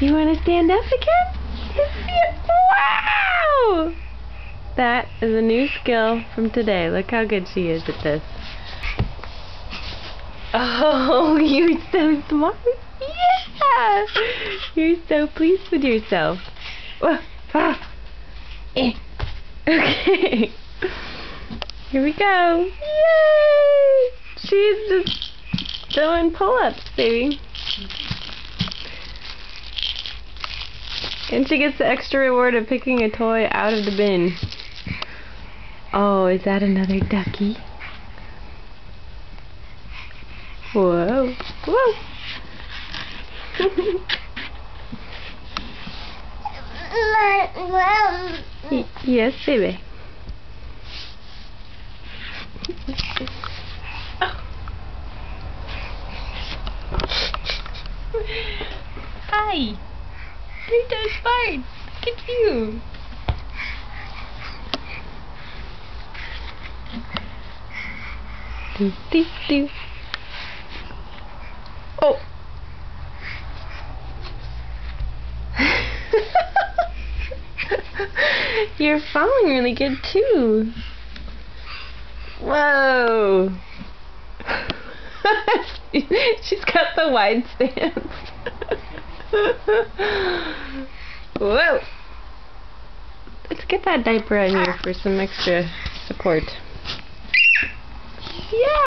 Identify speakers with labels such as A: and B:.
A: You want to stand up again? Wow! That is a new skill from today. Look how good she is at this. Oh, you're so smart. Yeah! You're so pleased with yourself. Okay. Here we go. Yay! She's just doing pull-ups, baby. And she gets the extra reward of picking a toy out of the bin. Oh, is that another ducky? Whoa. Whoa. Yes, baby. Hi. You're so smart. Look at you. Do, do, do. Oh. You're falling really good too. Whoa. She's got the wide stance. Whoa. Let's get that diaper on here for some extra support. Yeah.